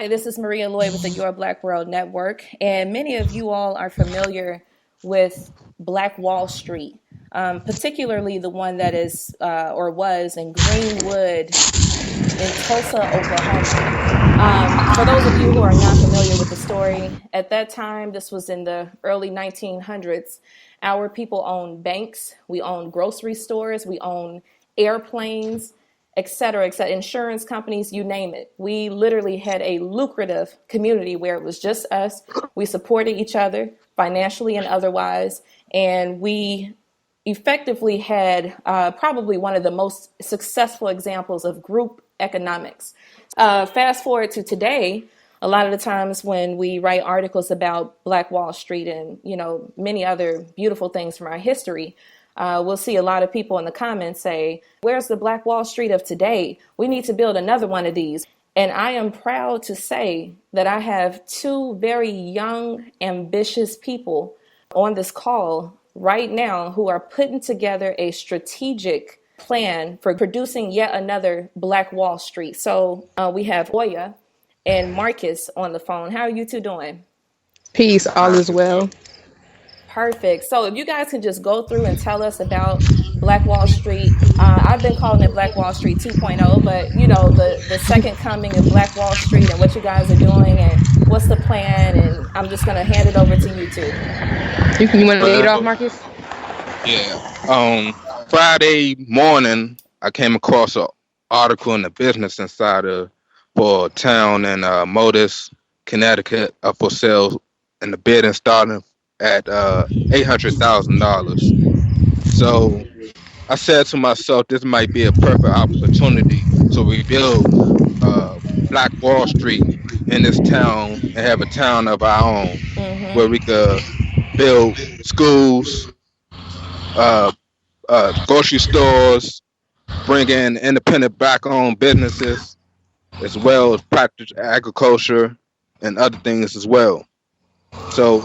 Hi, this is Maria Lloyd with the Your Black World Network, and many of you all are familiar with Black Wall Street, particularly the one that is or was in Greenwood in Tulsa, Oklahoma. For those of you who are not familiar with the story, at that time, this was in the early 1900s, our people owned banks, we owned grocery stores, we owned airplanes, et cetera, insurance companies, you name it. We literally had a lucrative community where it was just us. We supported each other financially and otherwise, and we effectively had probably one of the most successful examples of group economics. Fast forward to today, a lot of the times when we write articles about Black Wall Street and many other beautiful things from our history, we'll see a lot of people in the comments say, "Where's the Black Wall Street of today? We need to build another one of these." And I am proud to say that I have two very young, ambitious people on this call right now who are putting together a strategic plan for producing yet another Black Wall Street. So we have Oya and Marcus on the phone. How are you two doing? Peace, all is well. Perfect. So if you guys can just go through and tell us about Black Wall Street. I've been calling it Black Wall Street 2.0, but the second coming of Black Wall Street and what you guys are doing and what's the plan. And I'm just going to hand it over to you two. You want to lead off, Marcus? Yeah. Friday morning, I came across an article in the Business Insider for a town in Modus, Connecticut, for sale, and the bidding starting at $800,000. So I said to myself, this might be a perfect opportunity to rebuild Black Wall Street in this town and have a town of our own where we could build schools, grocery stores, bring in independent Black-owned businesses, as well as practice agriculture and other things as well. So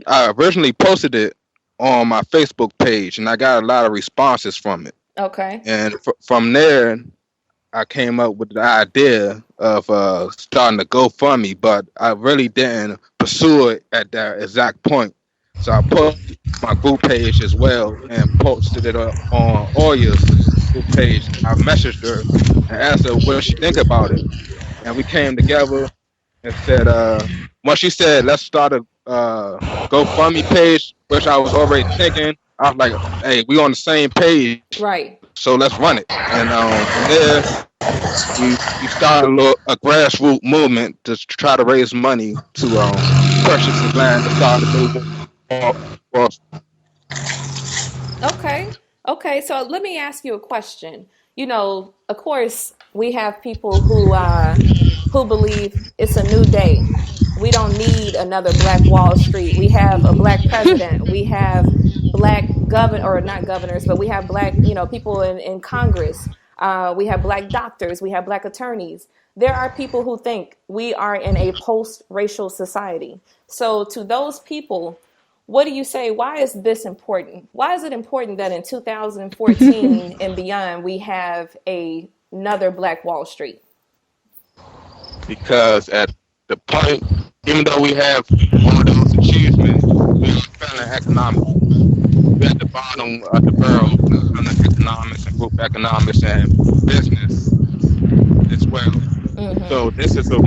I originally posted it on my Facebook page, and I got a lot of responses from it. Okay. And from there, I came up with the idea of starting a GoFundMe, but I really didn't pursue it at that exact point. So I put my group page as well and posted it on Oya's group page. I messaged her and asked her what she think about it, and we came together and said, once she said, let's start a GoFundMe page, which I was already thinking, I was like, hey, we on the same page. Right. So let's run it. And from there, we started a grassroots movement to try to raise money to purchase the land to start the movement. Okay. So let me ask you a question. Of course, we have people who believe it's a new day. We don't need another Black Wall Street. We have a Black president. We have Black or not governors, but we have Black, people in Congress. We have Black doctors. We have Black attorneys. There are people who think we are in a post-racial society. So to those people, what do you say? Why is this important? Why is it important that in 2014 and beyond, we have another Black Wall Street? Because at the point, even though we have all those achievements, we're failing economics. We're at the bottom of the barrel on economics and group economics and business as well. Mm-hmm. So this is a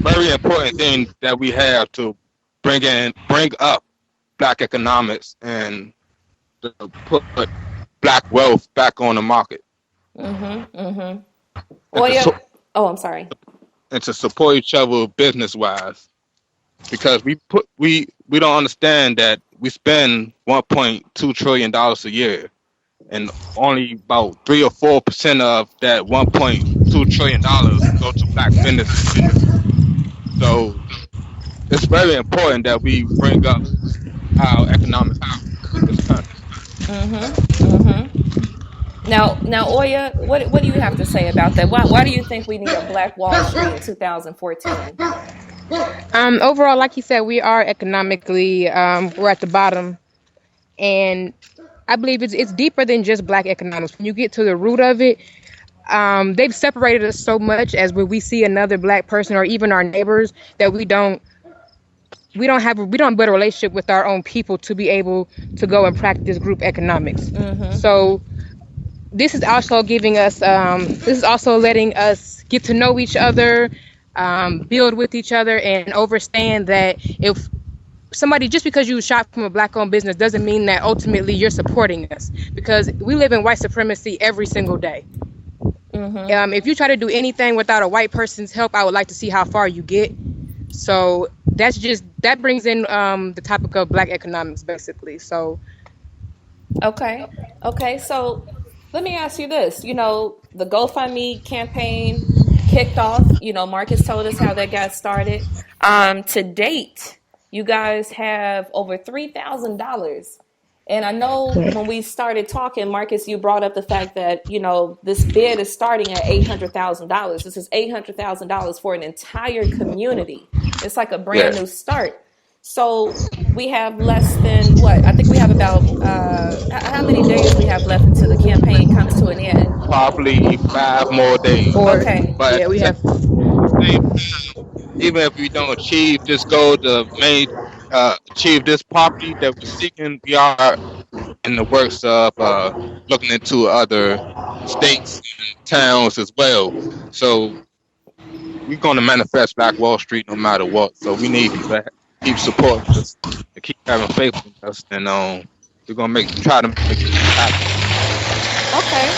very important thing that we have to bring up Black economics and to put Black wealth back on the market. I'm sorry. And to support each other business wise, because we don't understand that we spend $1.2 trillion a year, and only about 3 or 4% of that $1.2 trillion go to Black businesses. So it's very important that we bring up our economic in this country. Now, Oya, what do you have to say about that? Why do you think we need a Black Wall Street in 2014? Overall, like you said, we are economically we're at the bottom, and I believe it's deeper than just Black economics. When you get to the root of it, they've separated us so much as when we see another black person or even our neighbors that we don't build a relationship with our own people to be able to go and practice group economics. So this is also letting us get to know each other, build with each other, and understand that if somebody, just because you shop from a black-owned business doesn't mean that ultimately you're supporting us, because we live in white supremacy every single day. If you try to do anything without a white person's help, I would like to see how far you get. So that brings in the topic of black economics, basically. So Okay. So let me ask you this. The GoFundMe campaign kicked off. Marcus told us how that got started. To date, you guys have over $3,000. And I know when we started talking, Marcus, you brought up the fact that, this bid is starting at $800,000. This is $800,000 for an entire community. It's like a brand new start. So we have less than what? I think we have about how many days we have left until the campaign comes to an end? Probably 5 more days. Okay. But yeah, we have. even if we don't achieve this goal to achieve this property that we're seeking, we are in the works of looking into other states and towns as well. So we're going to manifest Black Wall Street no matter what. So we need to keep supporting us and keep having faith in us, and we're going to try to make it happen. Okay.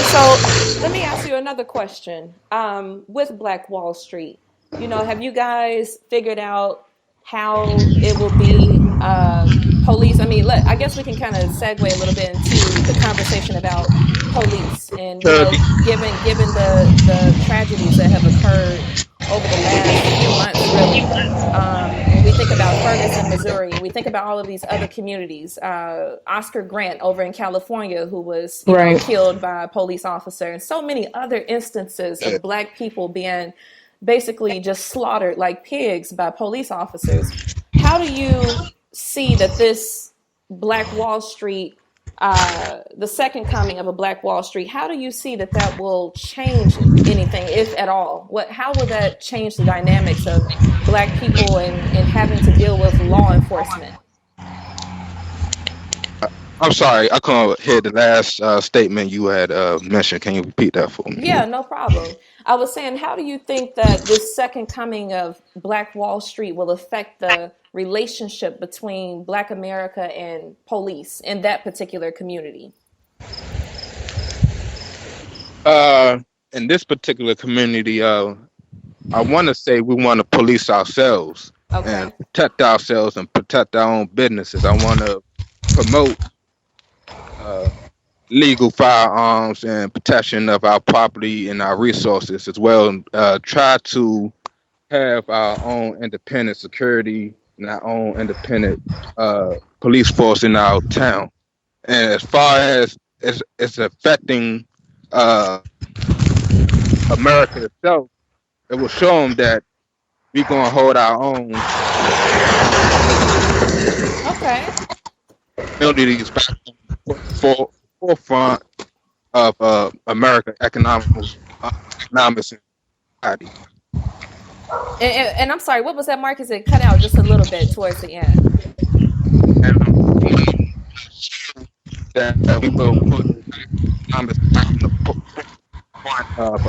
So let me ask you another question. With Black Wall Street, have you guys figured out how it will be police? I mean, I guess we can kind of segue a little bit into the conversation about police, and given the tragedies that have occurred over the last few months, really. When we think about Ferguson, Missouri, and we think about all of these other communities, Oscar Grant over in California, who was killed by a police officer, and so many other instances of black people being basically just slaughtered like pigs by police officers. How do you see that this Black Wall Street, the second coming of a Black Wall Street, how do you see that will change anything, if at all? How will that change the dynamics of black people and having to deal with law enforcement? I'm sorry, I couldn't hear the last statement you had mentioned. Can you repeat that for me? Yeah, no problem. I was saying, how do you think that this second coming of Black Wall Street will affect the relationship between Black America and police in that particular community? In this particular community, I want to say we want to police ourselves and protect ourselves and protect our own businesses. I want to promote legal firearms and protection of our property and our resources as well. Try to have our own independent security and our own independent police force in our town. And as far as it's affecting America itself, it will show them that we're going to hold our own. Okay. Communities back for forefront of American economics and society. And I'm sorry, what was that, Marcus? It cut out just a little bit towards the end. And that we will put economics back in the forefront of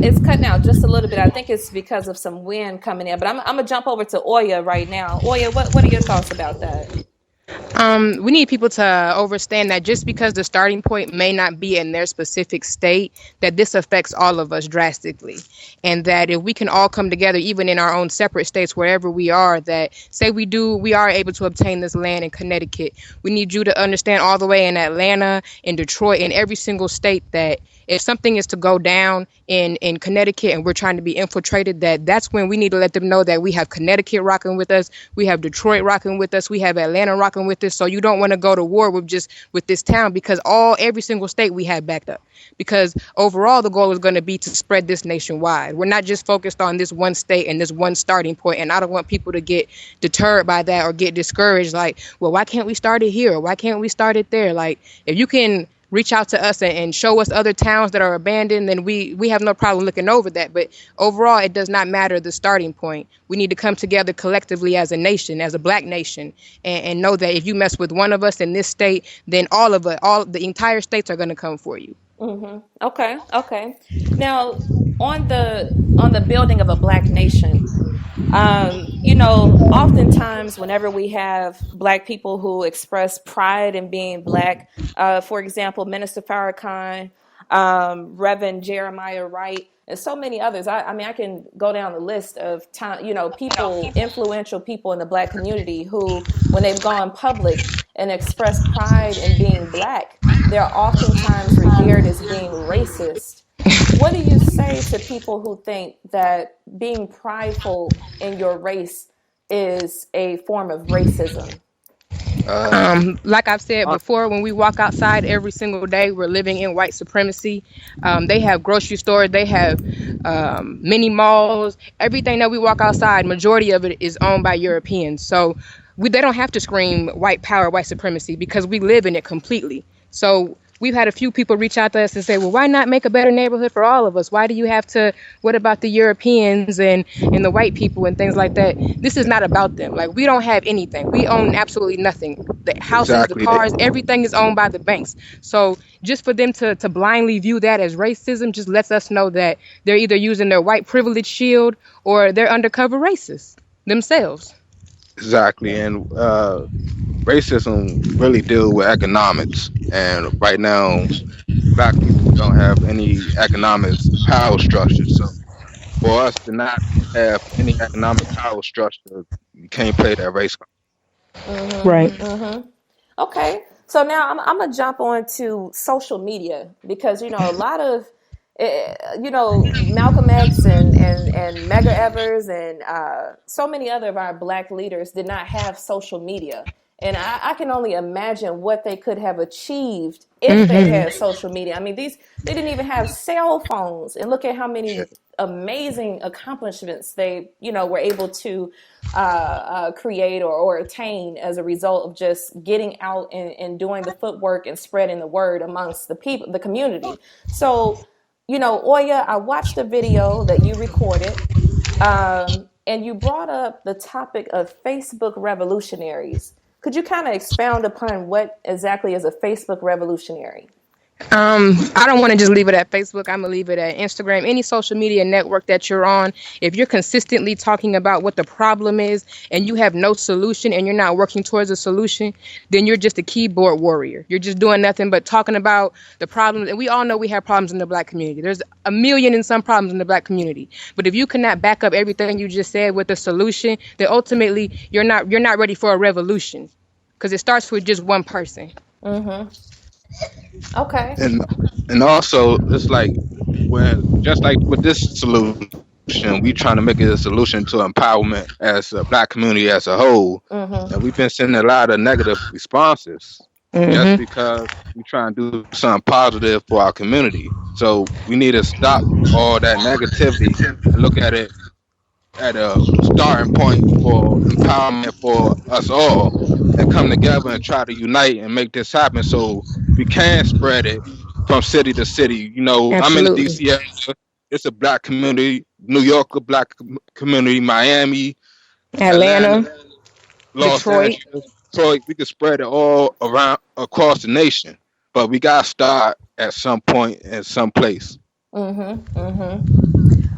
It's cutting out just a little bit. I think it's because of some wind coming in. But I'm gonna jump over to Oya right now. Oya, what are your thoughts about that? We need people to understand that just because the starting point may not be in their specific state, that this affects all of us drastically. And that if we can all come together, even in our own separate states, wherever we are, that say we are able to obtain this land in Connecticut. We need you to understand all the way in Atlanta, in Detroit, in every single state, that if something is to go down in Connecticut and we're trying to be infiltrated, that's when we need to let them know that we have Connecticut rocking with us, we have Detroit rocking with us, we have Atlanta rocking with us, racist, so you don't want to go to war with this town, because every single state we had backed up. Because overall, the goal is going to be to spread this nationwide. We're not just focused on this one state and this one starting point. And I don't want people to get deterred by that or get discouraged. Like, well, why can't we start it here? Why can't we start it there? Like, if you can reach out to us and show us other towns that are abandoned, then we have no problem looking over that. But overall, it does not matter the starting point. We need to come together collectively as a nation, as a Black nation, and know that if you mess with one of us in this state, then all the entire states are going to come for you. Okay. Now, on the building of a Black nation, oftentimes whenever we have Black people who express pride in being Black, for example, Minister Farrakhan, Reverend Jeremiah Wright, and so many others. I mean, I can go down the list of influential people in the Black community who, when they've gone public and expressed pride in being Black, they're oftentimes revered as being racist. What do you say to people who think that being prideful in your race is a form of racism? Like I've said before, when we walk outside every single day, we're living in white supremacy. They have grocery stores, they have mini malls. Everything that we walk outside, majority of it is owned by Europeans. So they don't have to scream white power, white supremacy, because we live in it completely. So we've had a few people reach out to us and say, well, why not make a better neighborhood for all of us? Why do you have to, what about the Europeans and the white people and things like that? This is not about them. Like, we don't have anything. We own absolutely nothing. The houses, exactly. The cars, everything is owned by the banks. So just for them to blindly view that as racism just lets us know that they're either using their white privilege shield or they're undercover racists themselves. Exactly. And racism really deals with economics. And right now, Black people don't have any economic power structure. So for us to not have any economic power structure, you can't play that race card. Mm-hmm, right. Mm-hmm. Okay. So now I'm going to jump on to social media because, a lot of, Malcolm X and Medgar Evers and so many other of our Black leaders did not have social media. And I can only imagine what they could have achieved if they had social media. I mean, they didn't even have cell phones. And look at how many amazing accomplishments they, were able to create or attain as a result of just getting out and doing the footwork and spreading the word amongst the people, the community. So, Oya, I watched the video that you recorded, and you brought up the topic of Facebook revolutionaries. Could you kind of expound upon what exactly is a Facebook revolutionary? I don't want to just leave it at Facebook. I'm going to leave it at Instagram, any social media network that you're on. If you're consistently talking about what the problem is and you have no solution and you're not working towards a solution, then you're just a keyboard warrior. You're just doing nothing but talking about the problems. And we all know we have problems in the Black community. There's a million and some problems in the Black community. But if you cannot back up everything you just said with a solution, then ultimately you're not ready for a revolution, because it starts with just one person. Mm-hmm. Okay. And also, it's like just like with this solution, we trying to make it a solution to empowerment as a Black community as a whole. Mm-hmm. And we've been seeing a lot of negative responses just because we trying to do something positive for our community. So we need to stop all that negativity and look at it at a starting point for empowerment for us all, and come together and try to unite and make this happen so we can spread it from city to city. Absolutely. I'm in the DC area. It's a Black community. New York, a Black community. Miami, Atlanta, Los Detroit. Angeles. Detroit. We can spread it all around across the nation, but we got to start at some point in some place.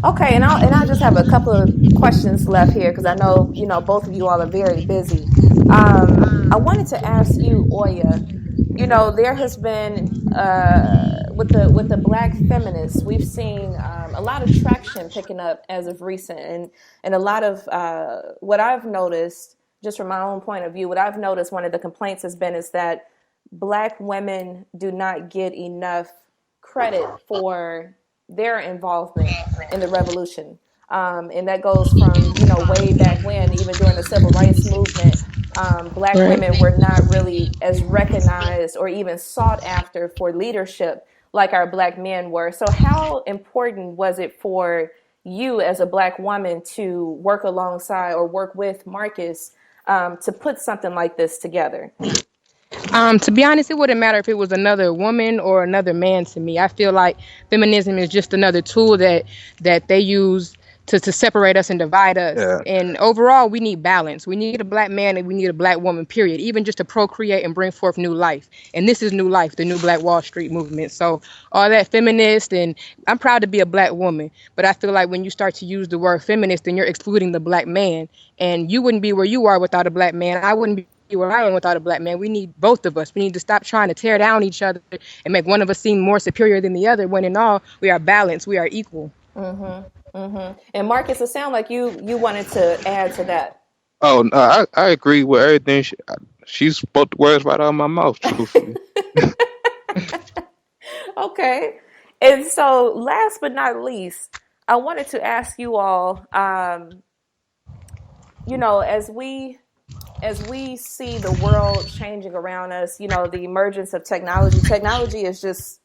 Okay, and I just have a couple of questions left here because I know both of you all are very busy. I wanted to ask you, Oya. There has been with the Black feminists, we've seen a lot of traction picking up as of recent, and a lot of what I've noticed, just from my own point of view, what I've noticed, one of the complaints has been is that Black women do not get enough credit for their involvement in the revolution. And that goes from, way back when, even during the civil rights movement, Black women were not really as recognized or even sought after for leadership like our Black men were. So how important was it for you as a Black woman to work alongside or work with Marcus to put something like this together? To be honest, it wouldn't matter if it was another woman or another man to me. I feel like feminism is just another tool that they use to separate us and divide us. Yeah. And overall, we need balance. We need a Black man and we need a Black woman, period, even just to procreate and bring forth new life. And this is new life, the new Black Wall Street movement. So all that feminist, and I'm proud to be a Black woman, but I feel like when you start to use the word feminist, then you're excluding the Black man. And you wouldn't be where you are without a Black man. I wouldn't be where I am without a Black man. We need both of us. We need to stop trying to tear down each other and make one of us seem more superior than the other, when in all, we are balanced. We are equal. And Marcus, it sounds like you wanted to add to that. Oh, no, I agree with everything. She spoke the words right out of my mouth, truthfully. Okay. And so last but not least, I wanted to ask you all, as we see the world changing around us, the emergence of technology is just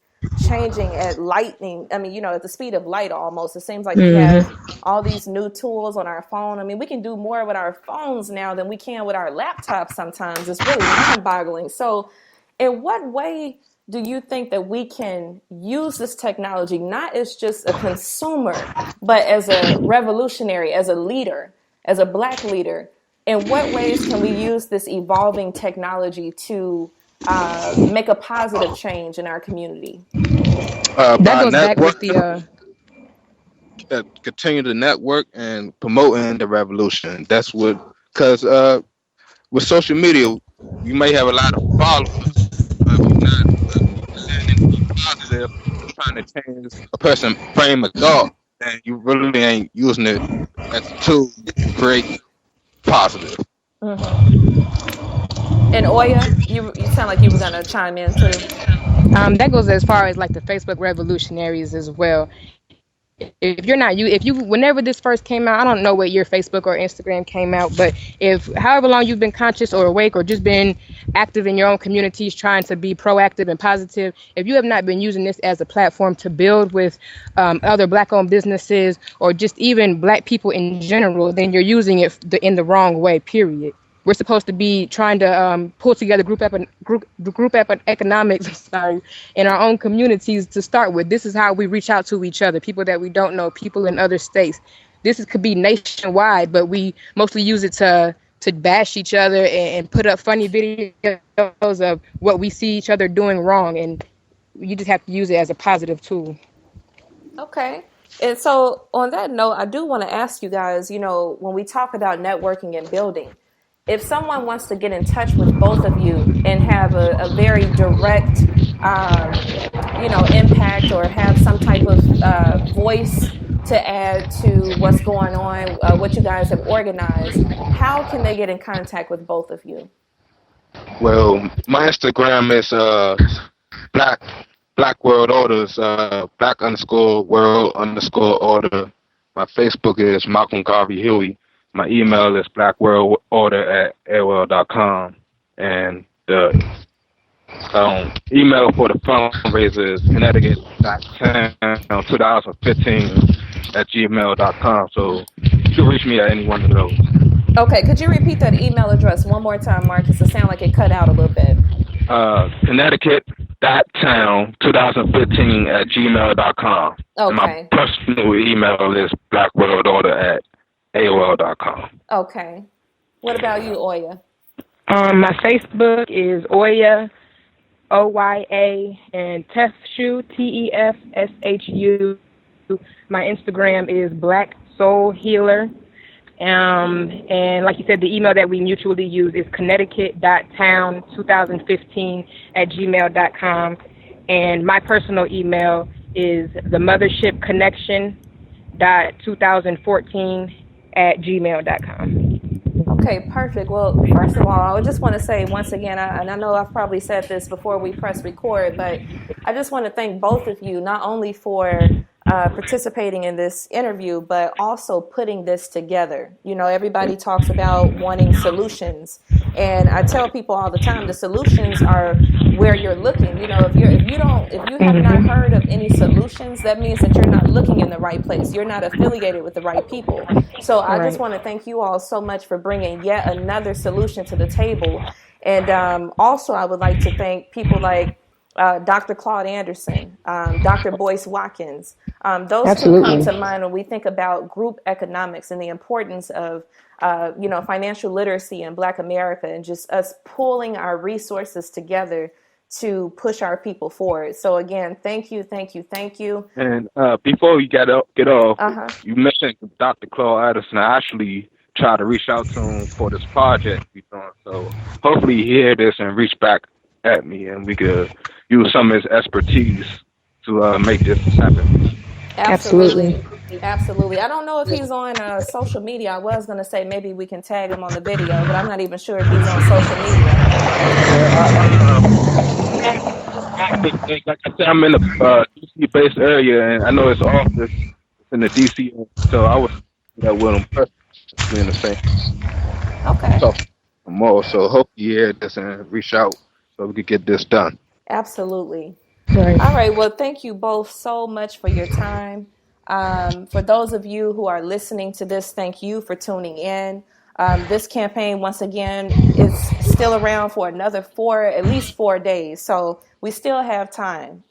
changing at lightning. I mean, at the speed of light almost. It seems like we have all these new tools on our phone. I mean, we can do more with our phones now than we can with our laptops sometimes. It's really mind-boggling. So in what way do you think that we can use this technology not as just a consumer, but as a revolutionary, as a leader, as a Black leader? In what ways can we use this evolving technology to make a positive change in our community? That goes back with the continue to network and promoting the revolution. That's what, because with social media, you may have a lot of followers, but we're not saying anything positive, trying to change a person's frame of thought, and you really ain't using it as a tool to create positive. And Oya, you sound like you were gonna chime in too. That goes as far as like the Facebook revolutionaries as well. Whenever this first came out, I don't know what year Facebook or Instagram came out, but if however long you've been conscious or awake or just been active in your own communities trying to be proactive and positive, if you have not been using this as a platform to build with other Black-owned businesses or just even Black people in general, then you're using it in the wrong way, period. We're supposed to be trying to pull together group economics, in our own communities to start with. This is how we reach out to each other, people that we don't know, people in other states. Could be nationwide, but we mostly use it to bash each other and put up funny videos of what we see each other doing wrong. And you just have to use it as a positive tool. Okay. And so on that note, I do want to ask you guys, when we talk about networking and building, if someone wants to get in touch with both of you and have a very direct, impact or have some type of voice to add to what's going on, what you guys have organized, how can they get in contact with both of you? Well, my Instagram is Black World Orders, Black_World_Order. My Facebook is Malcolm Garvey Huey. My email is blackworldorder@aol.com. And the email for the fundraiser is Connecticut.town2015@gmail.com. So you can reach me at any one of those. Okay, could you repeat that email address one more time, Marcus? It sounded like it cut out a little bit. Connecticut.town2015@gmail.com. Okay. And my personal email is blackworldorder@aol.com. Okay. What about you, Oya? My Facebook is Oya, OYA, and Tefshu, TEFSHU. My Instagram is Black Soul Healer. And like you said, the email that we mutually use is Connecticut.town2015@gmail.com. And my personal email is themothershipconnection.2014@gmail.com. Okay, perfect. Well, first of all, I just want to say once again, and I know I've probably said this before we press record, but I just want to thank both of you, not only for participating in this interview, but also putting this together. You know, everybody talks about wanting solutions, and I tell people all the time, the solutions are where you're looking. You know, if you have not heard of any solutions, that means that you're not looking in the right place. You're not affiliated with the right people. So I just Right. want to thank you all so much for bringing yet another solution to the table. And also, I would like to thank people like Dr. Claude Anderson, Dr. Boyce Watkins. Those two come Absolutely. to mind when we think about group economics and the importance of, financial literacy in Black America, and just us pulling our resources together to push our people forward. So again, thank you, thank you, thank you. And before we get off, Uh-huh. you mentioned Dr. Claude Addison. I actually tried to reach out to him for this project we're doing. So hopefully he hear this and reach back at me, and we could use some of his expertise to make this happen. Absolutely. Absolutely. I don't know if he's on social media. I was going to say maybe we can tag him on the video, but I'm not even sure if he's on social media. Like I said, I'm in the DC-based area, and I know his office is in the DC, so I was that with him personally in the same. Okay. So more. So hope you hear this and reach out so we could get this done. Absolutely. Right. All right. Well, thank you both so much for your time. For those of you who are listening to this, thank you for tuning in. This campaign, once again, is still around for another at least 4 days. So we still have time.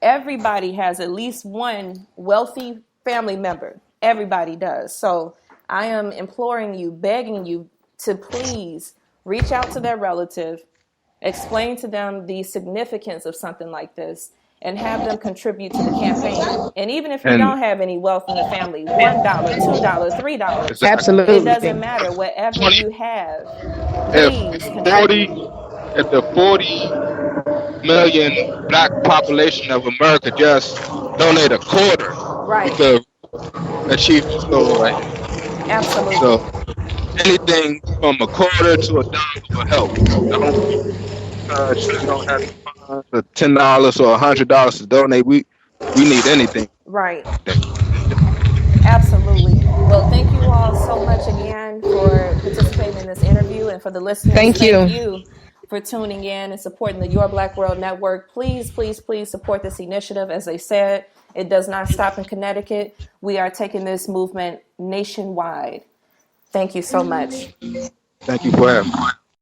Everybody has at least one wealthy family member. Everybody does. So I am imploring you, begging you to please reach out to their relative, explain to them the significance of something like this, and have them contribute to the campaign. And even if you And don't have any wealth in the family, $1, $2, $3, exactly. it doesn't Absolutely. matter. Whatever 20, you have, if please 40, contribute. if the 40 million black population of America just donate a quarter, we Right. could achieve this goal right. Absolutely. So anything from a quarter to $1 will help. Don't you don't have $10 or $100 to donate. We need anything. Right. Absolutely. Well, thank you all so much again for participating in this interview, and for the listeners, Thank thank you. you for tuning in and supporting the Your Black World Network. Please, please, please support this initiative. As they said, it does not stop in Connecticut. We are taking this movement nationwide. Thank you so much. Thank you for having me.